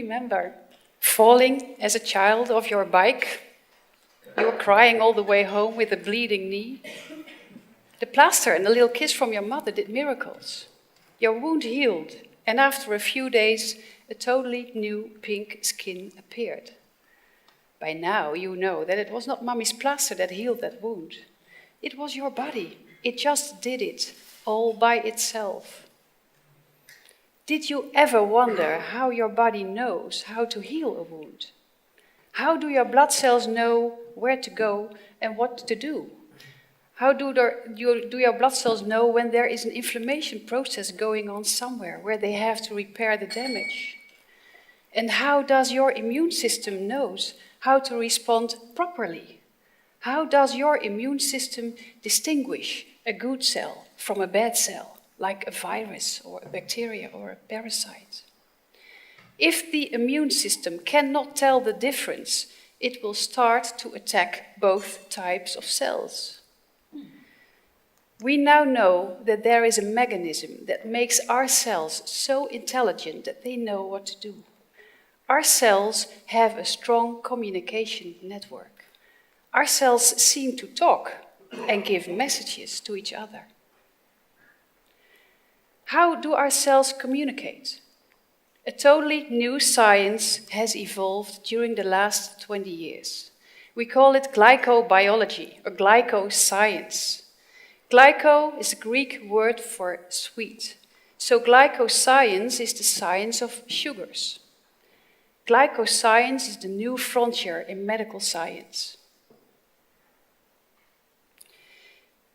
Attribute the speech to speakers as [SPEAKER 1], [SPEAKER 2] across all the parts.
[SPEAKER 1] remember falling as a child off your bike? You were crying all the way home with a bleeding knee. The plaster and a little kiss from your mother did miracles. Your wound healed, and after a few days, a totally new pink skin appeared. By now, you know that it was not Mummy's plaster that healed that wound. It was your body. It just did it, all by itself. Did you ever wonder how your body knows how to heal a wound? How do your blood cells know where to go and what to do? How do your blood cells know when there is an inflammation process going on somewhere where they have to repair the damage? And how does your immune system know how to respond properly? How does your immune system distinguish a good cell from a bad cell, like a virus or a bacteria or a parasite? If the immune system cannot tell the difference, it will start to attack both types of cells. We now know that there is a mechanism that makes our cells so intelligent that they know what to do. Our cells have a strong communication network. Our cells seem to talk and give messages to each other. How do our cells communicate? A totally new science has evolved during the last 20 years. We call it glycobiology or glycoscience. Glyco is the Greek word for sweet. So glycoscience is the science of sugars. Glycoscience is the new frontier in medical science.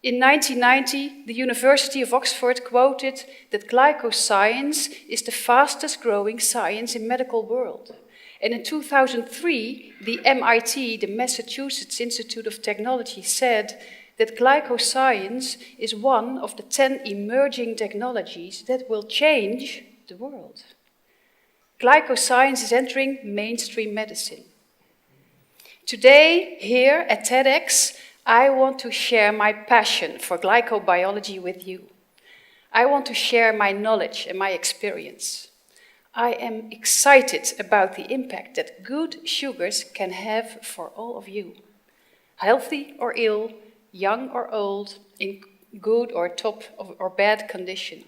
[SPEAKER 1] In 1990, the University of Oxford quoted that glycoscience is the fastest growing science in medical world. And in 2003, the MIT, the Massachusetts Institute of Technology, said that glycoscience is one of the 10 emerging technologies that will change the world. Glycoscience is entering mainstream medicine. Today, here at TEDx, I want to share my passion for glycobiology with you. I want to share my knowledge and my experience. I am excited about the impact that good sugars can have for all of you, healthy or ill, young or old, in good or top or bad condition.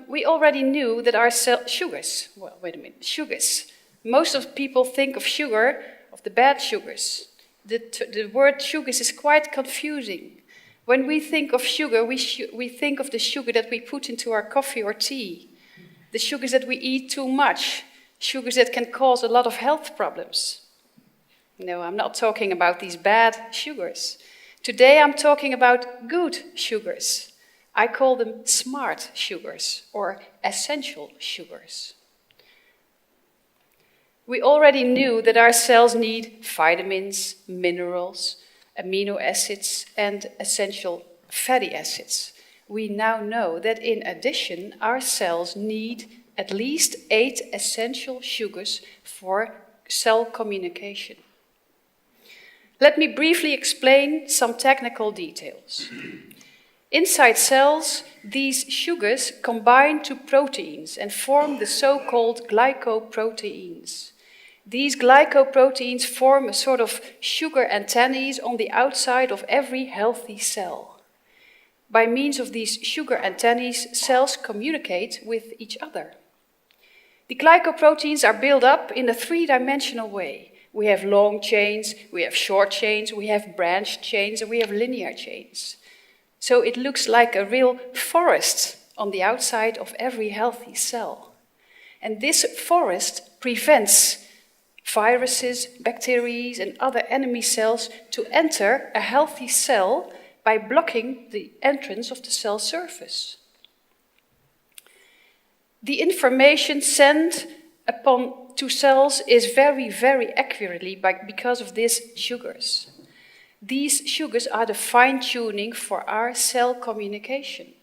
[SPEAKER 1] We already knew that our sugars. Most of people think of sugar, of the bad sugars. The word sugars is quite confusing. When we think of sugar, we think of the sugar that we put into our coffee or tea, the sugars that we eat too much, sugars that can cause a lot of health problems. No, I'm not talking about these bad sugars. Today I'm talking about good sugars. I call them smart sugars or essential sugars. We already knew that our cells need vitamins, minerals, amino acids, and essential fatty acids. We now know that in addition, our cells need at least 8 essential sugars for cell communication. Let me briefly explain some technical details. Inside cells, these sugars combine to proteins and form the so-called glycoproteins. These glycoproteins form a sort of sugar antennae on the outside of every healthy cell. By means of these sugar antennae, cells communicate with each other. The glycoproteins are built up in a three-dimensional way. We have long chains, we have short chains, we have branched chains, and we have linear chains. So it looks like a real forest on the outside of every healthy cell. And this forest prevents viruses, bacteria, and other enemy cells to enter a healthy cell by blocking the entrance of the cell surface. The information sent to cells is very, very accurately because of these sugars. These sugars are the fine-tuning for our cell communication.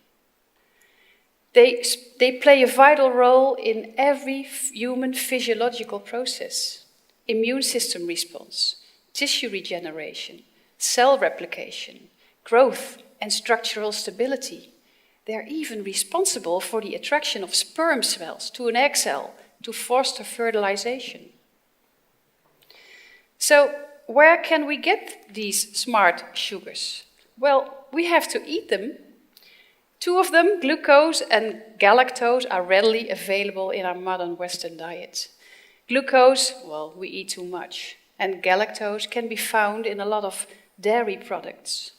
[SPEAKER 1] They play a vital role in every human physiological process. Immune system response, tissue regeneration, cell replication, growth and structural stability, They're even responsible for the attraction of sperm cells to an egg cell to foster fertilization. So, where can we get these smart sugars? Well, we have to eat them. Two of them, glucose and galactose, are readily available in our modern Western diet. Glucose, well, we eat too much. And galactose can be found in a lot of dairy products.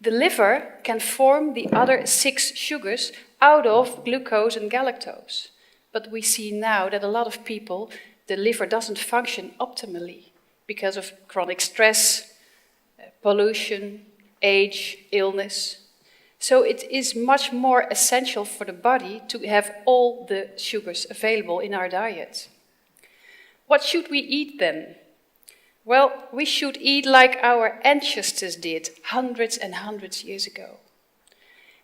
[SPEAKER 1] The liver can form the other 6 sugars out of glucose and galactose. But we see now that a lot of people, the liver doesn't function optimally because of chronic stress, pollution, age, illness. So it is much more essential for the body to have all the sugars available in our diet. What should we eat then? Well, we should eat like our ancestors did hundreds and hundreds of years ago.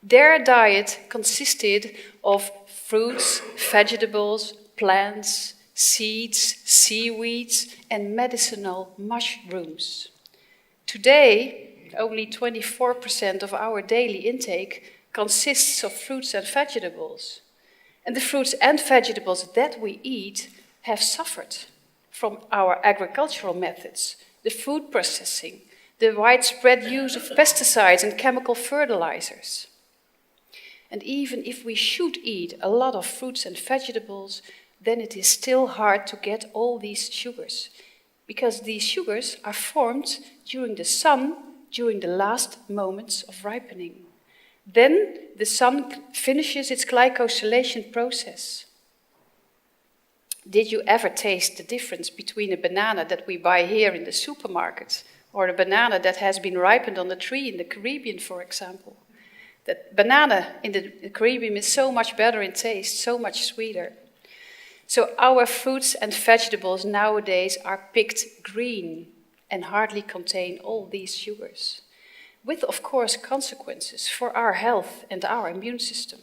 [SPEAKER 1] Their diet consisted of fruits, vegetables, plants, seeds, seaweeds, and medicinal mushrooms. Today, only 24% of our daily intake consists of fruits and vegetables. And the fruits and vegetables that we eat have suffered from our agricultural methods, the food processing, the widespread use of pesticides and chemical fertilizers. And even if we should eat a lot of fruits and vegetables, then it is still hard to get all these sugars, because these sugars are formed during the sun, during the last moments of ripening. Then the sun finishes its glycosylation process. Did you ever taste the difference between a banana that we buy here in the supermarket or a banana that has been ripened on the tree in the Caribbean, for example? That banana in the Caribbean is so much better in taste, so much sweeter. So our fruits and vegetables nowadays are picked green and hardly contain all these sugars, with, of course, consequences for our health and our immune system.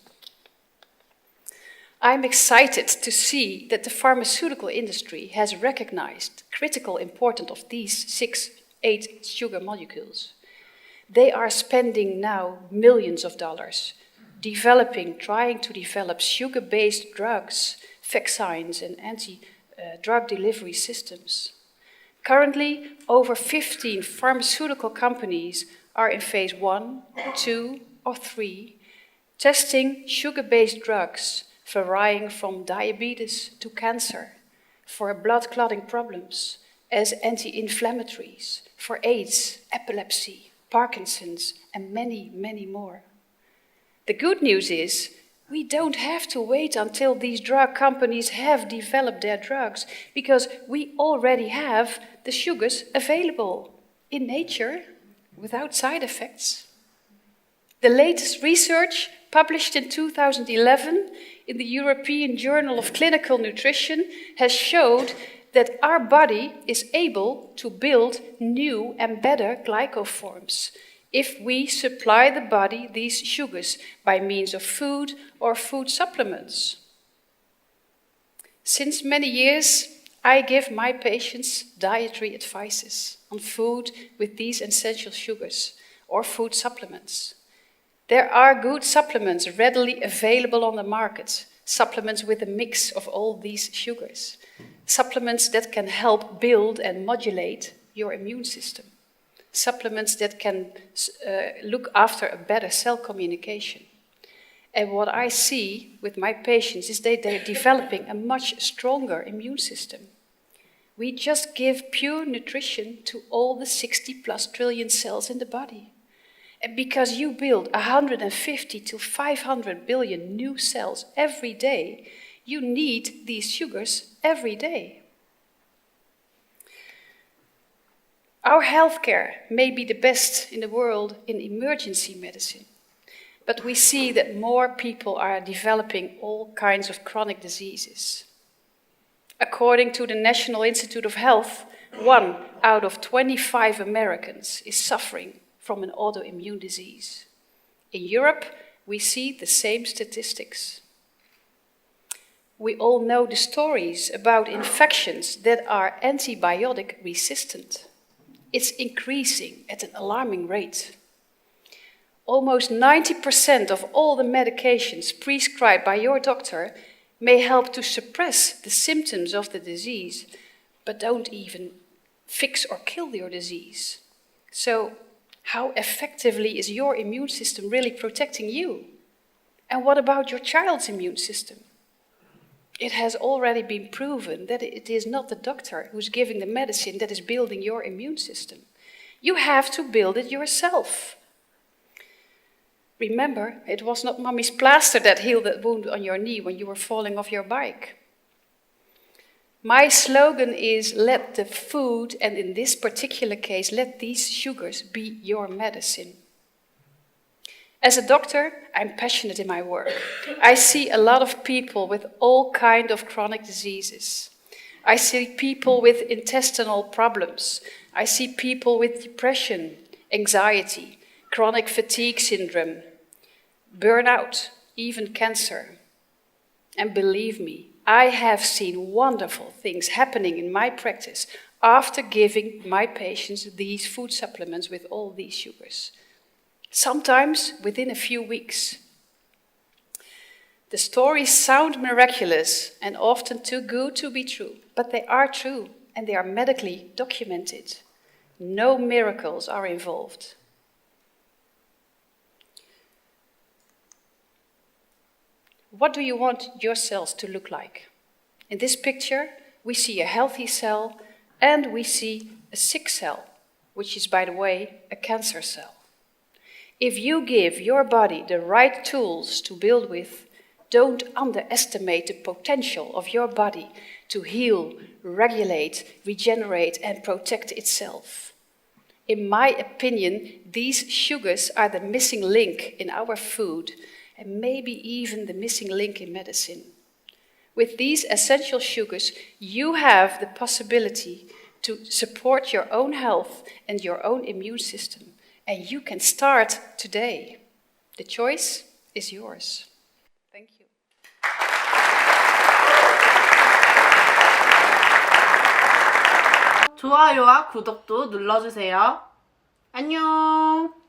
[SPEAKER 1] I'm excited to see that the pharmaceutical industry has recognized the critical importance of these 8 sugar molecules. They are spending now millions of dollars trying to develop sugar-based drugs, vaccines, and anti-drug delivery systems. Currently, over 15 pharmaceutical companies are in phase 1, 2, or 3, testing sugar-based drugs varying from diabetes to cancer, for blood clotting problems, as anti-inflammatories, for AIDS, epilepsy, Parkinson's, and many, many more. The good news is we don't have to wait until these drug companies have developed their drugs, because we already have the sugars available in nature without side effects. The latest research, published in 2011 in the European Journal of Clinical Nutrition, has showed that our body is able to build new and better glycoforms if we supply the body these sugars by means of food or food supplements. Since many years, I give my patients dietary advices on food with these essential sugars or food supplements. There are good supplements readily available on the market, supplements with a mix of all these sugars, supplements that can help build and modulate your immune system, supplements that can look after a better cell communication. And what I see with my patients is they're developing a much stronger immune system. We just give pure nutrition to all the 60+ trillion cells in the body. And because you build 150 to 500 billion new cells every day, you need these sugars every day. Our healthcare may be the best in the world in emergency medicine, but we see that more people are developing all kinds of chronic diseases. According to the National Institute of Health, 1 out of 25 Americans is suffering from an autoimmune disease. In Europe, we see the same statistics. We all know the stories about infections that are antibiotic resistant. It's increasing at an alarming rate. almost 90% of all the medications prescribed by your doctor may help to suppress the symptoms of the disease, but don't even fix or kill your disease. So, how effectively is your immune system really protecting you? And what about your child's immune system? It has already been proven that it is not the doctor who's giving the medicine that is building your immune system. You have to build it yourself. Remember, it was not mommy's plaster that healed that wound on your knee when you were falling off your bike. My slogan is, let the food, and in this particular case, let these sugars be your medicine. As a doctor, I'm passionate in my work. I see a lot of people with all kinds of chronic diseases. I see people with intestinal problems. I see people with depression, anxiety, chronic fatigue syndrome, burnout, even cancer. And believe me, I have seen wonderful things happening in my practice after giving my patients these food supplements with all these sugars. Sometimes within a few weeks. The stories sound miraculous and often too good to be true, but they are true and they are medically documented. No miracles are involved. What do you want your cells to look like? In this picture, we see a healthy cell and we see a sick cell, which is, by the way, a cancer cell. If you give your body the right tools to build with, don't underestimate the potential of your body to heal, regulate, regenerate, and protect itself. In my opinion, these sugars are the missing link in our food, and maybe even the missing link in medicine. With these essential sugars, you have the possibility to support your own health and your own immune system. And you can start today. The choice is yours. Thank you.
[SPEAKER 2] 좋아요와 구독도 눌러주세요. 안녕.